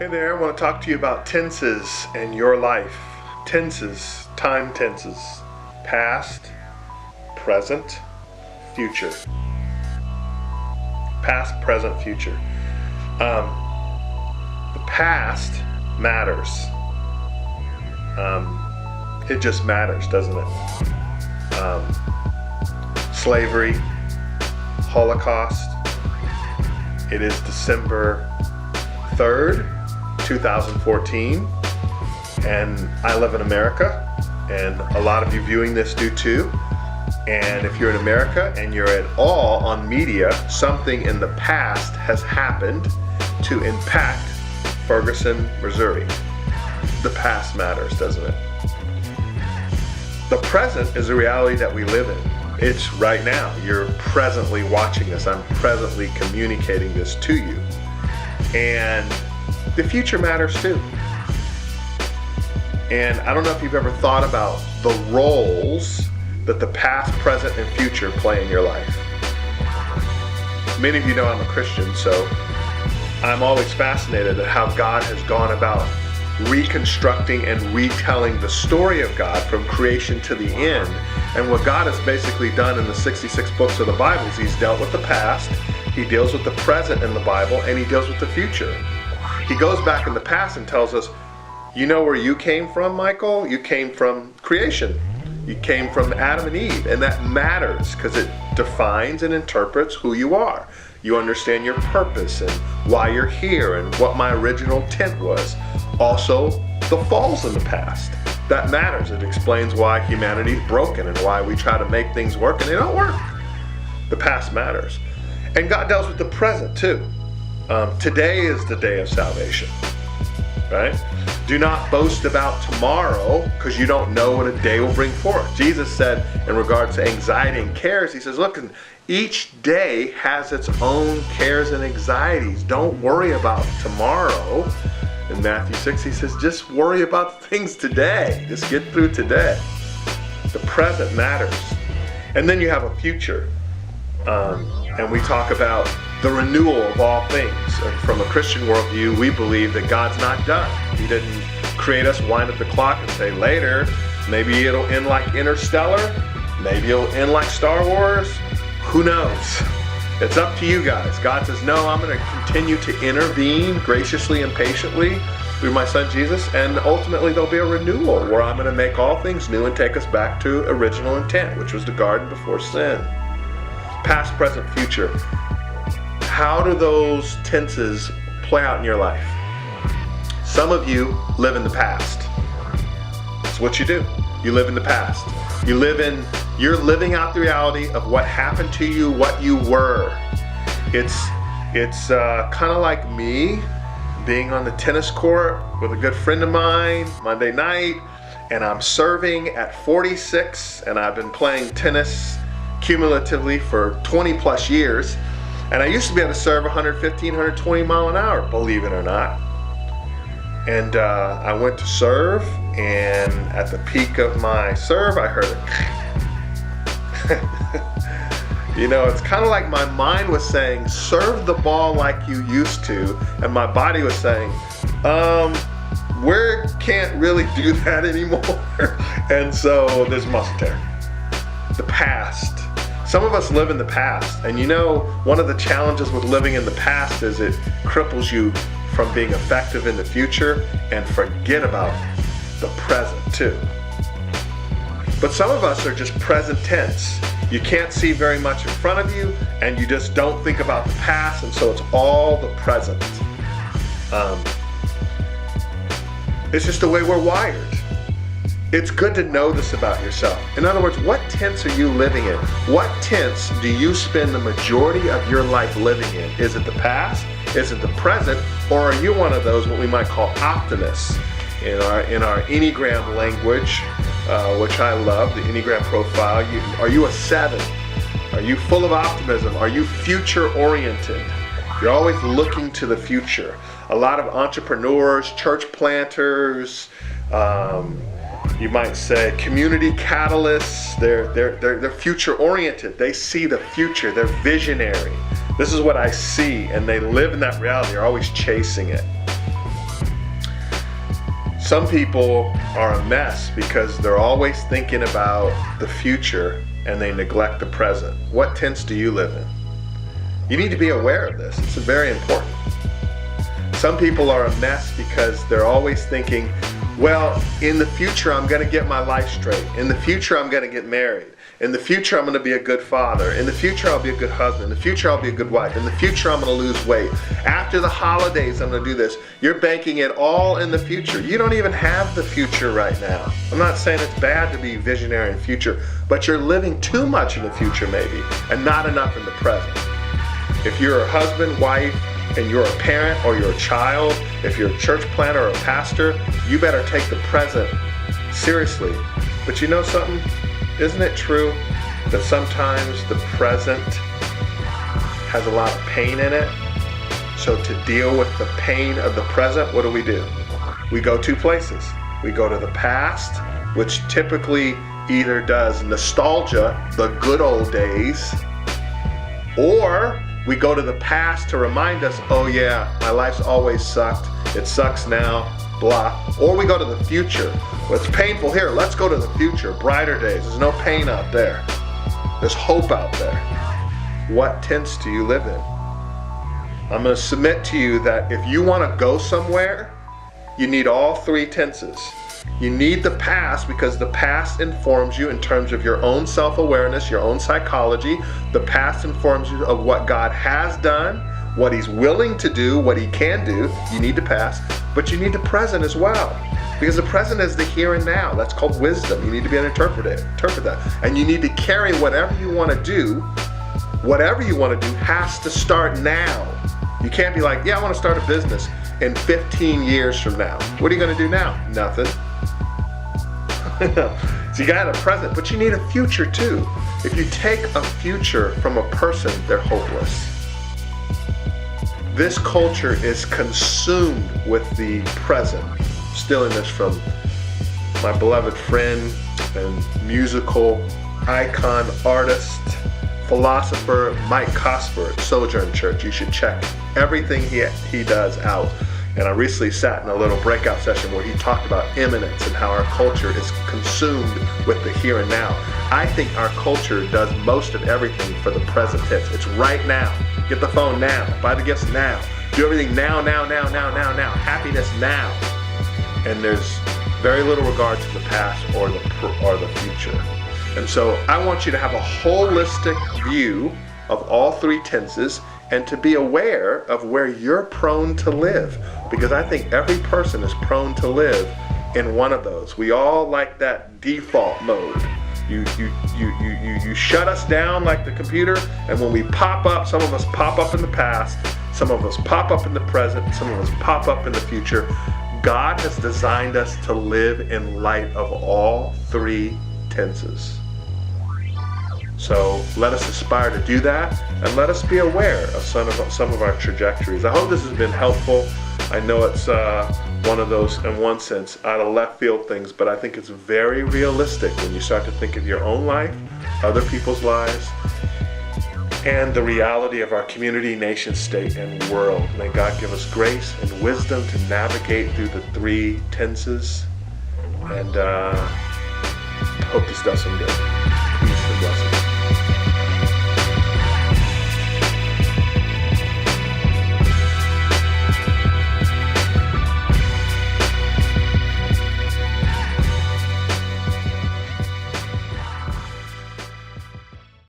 Hey there, I want to talk to you about tenses in your life. Tenses, time tenses. Past, present, future. Past, present, future. The past matters. It just matters, doesn't it? Slavery, Holocaust. It is December 3rd, 2014, and I live in America, and a lot of you viewing this do too. And if you're in America and you're at all on media, something in the past has happened to impact Ferguson, Missouri. The past matters, doesn't it? The present is a reality that we live in. It's right now. You're presently watching this. I'm presently communicating this to you. And the future matters too. And I don't know if you've ever thought about the roles that the past, present, and future play in your life. Many of you know I'm a Christian, so I'm always fascinated at how God has gone about reconstructing and retelling the story of God from creation to the end. And what God has basically done in the 66 books of the Bible is He's dealt with the past, He deals with the present in the Bible, and He deals with the future. He goes back in the past and tells us, you know where you came from, Michael? You came from creation. You came from Adam and Eve, and that matters because it defines and interprets who you are. You understand your purpose and why you're here and what my original intent was. Also, the falls in the past. That matters. It explains why humanity's broken and why we try to make things work and they don't work. The past matters. And God deals with the present too. Today is the day of salvation, right? Do not boast about tomorrow because you don't know what a day will bring forth. Jesus said in regards to anxiety and cares, He says, look, each day has its own cares and anxieties. Don't worry about tomorrow. In Matthew 6, He says, just worry about things today. Just get through today. The present matters. And then you have a future. And we talk about the renewal of all things. And from a Christian worldview, we believe that God's not done. He didn't create us, wind up the clock and say later, maybe it'll end like Interstellar, maybe it'll end like Star Wars. Who knows? It's up to you guys. God says, no, I'm going to continue to intervene graciously and patiently through my Son Jesus, and ultimately there'll be a renewal where I'm going to make all things new and take us back to original intent, which was the garden before sin. Past, present, future. How do those tenses play out in your life? Some of you live in the past. That's what you do. You live in the past. You're living out the reality of what happened to you, what you were. It's kind of like me being on the tennis court with a good friend of mine Monday night, and I'm serving at 46, and I've been playing tennis cumulatively for 20 plus years. And I used to be able to serve 115, 120 mile an hour, believe it or not. And I went to serve, and at the peak of my serve, I heard it. You know, it's kind of like my mind was saying, serve the ball like you used to. And my body was saying, we can't really do that anymore. And so there's muscle tear. The past. Some of us live in the past, and you know, one of the challenges with living in the past is it cripples you from being effective in the future and forget about the present too. But some of us are just present tense. You can't see very much in front of you, and you just don't think about the past, and so it's all the present. It's just the way we're wired. It's good to know this about yourself. In other words, what tense are you living in? What tense do you spend the majority of your life living in? Is it the past? Is it the present? Or are you one of those what we might call optimists? In our Enneagram language, which I love, the Enneagram profile, are you a 7? Are you full of optimism? Are you future oriented? You're always looking to the future. A lot of entrepreneurs, church planters, you might say community catalysts, they're future oriented. They see the future, they're visionary. This is what I see, and they live in that reality. They're always chasing it. Some people are a mess because they're always thinking about the future and they neglect the present. What tense do you live in? You need to be aware of this. It's very important. Some people are a mess because they're always thinking, well, in the future I'm going to get my life straight. In the future I'm going to get married. In the future I'm going to be a good father. In the future I'll be a good husband. In the future I'll be a good wife. In the future I'm going to lose weight. After the holidays I'm going to do this. You're banking it all in the future. You don't even have the future right now. I'm not saying it's bad to be visionary in the future, but you're living too much in the future maybe and not enough in the present. If you're a husband, wife, and you're a parent or you're a child, if you're a church planter or a pastor, you better take the present seriously. But you know something? Isn't it true that sometimes the present has a lot of pain in it? So to deal with the pain of the present, what do? We go two places. We go to the past, which typically either does nostalgia, the good old days, or we go to the past to remind us, oh yeah, my life's always sucked, it sucks now, blah. Or we go to the future. Well, it's painful here, let's go to the future, brighter days. There's no pain out there. There's hope out there. What tense do you live in? I'm going to submit to you that if you want to go somewhere, you need all three tenses. You need the past because the past informs you in terms of your own self-awareness, your own psychology. The past informs you of what God has done, what He's willing to do, what He can do. You need the past, but you need the present as well. Because the present is the here and now. That's called wisdom. You need to be an interpret that. And you need to carry whatever you want to do. Whatever you want to do has to start now. You can't be like, yeah, I want to start a business in 15 years from now. What are you going to do now? Nothing. So you got a present, but you need a future too. If you take a future from a person, they're hopeless. This culture is consumed with the present. Stealing this from my beloved friend and musical icon, artist, philosopher, Mike Cosper at Sojourn Church. You should check everything he does out. And I recently sat in a little breakout session where he talked about imminence and how our culture is consumed with the here and now. I think our culture does most of everything for the present tense. It's right now. Get the phone now. Buy the gifts now. Do everything now. Happiness now. And there's very little regard to the past or the future. And so I want you to have a holistic view of all three tenses and to be aware of where you're prone to live. Because I think every person is prone to live in one of those. We all like that default mode. You shut us down like the computer, and when we pop up, some of us pop up in the past, some of us pop up in the present, some of us pop up in the future. God has designed us to live in light of all three tenses. So let us aspire to do that, and let us be aware of some of our trajectories. I hope this has been helpful. I know it's one of those, in one sense, out of left field things, but I think it's very realistic when you start to think of your own life, other people's lives, and the reality of our community, nation, state, and world. May God give us grace and wisdom to navigate through the three tenses, and hope this does some good.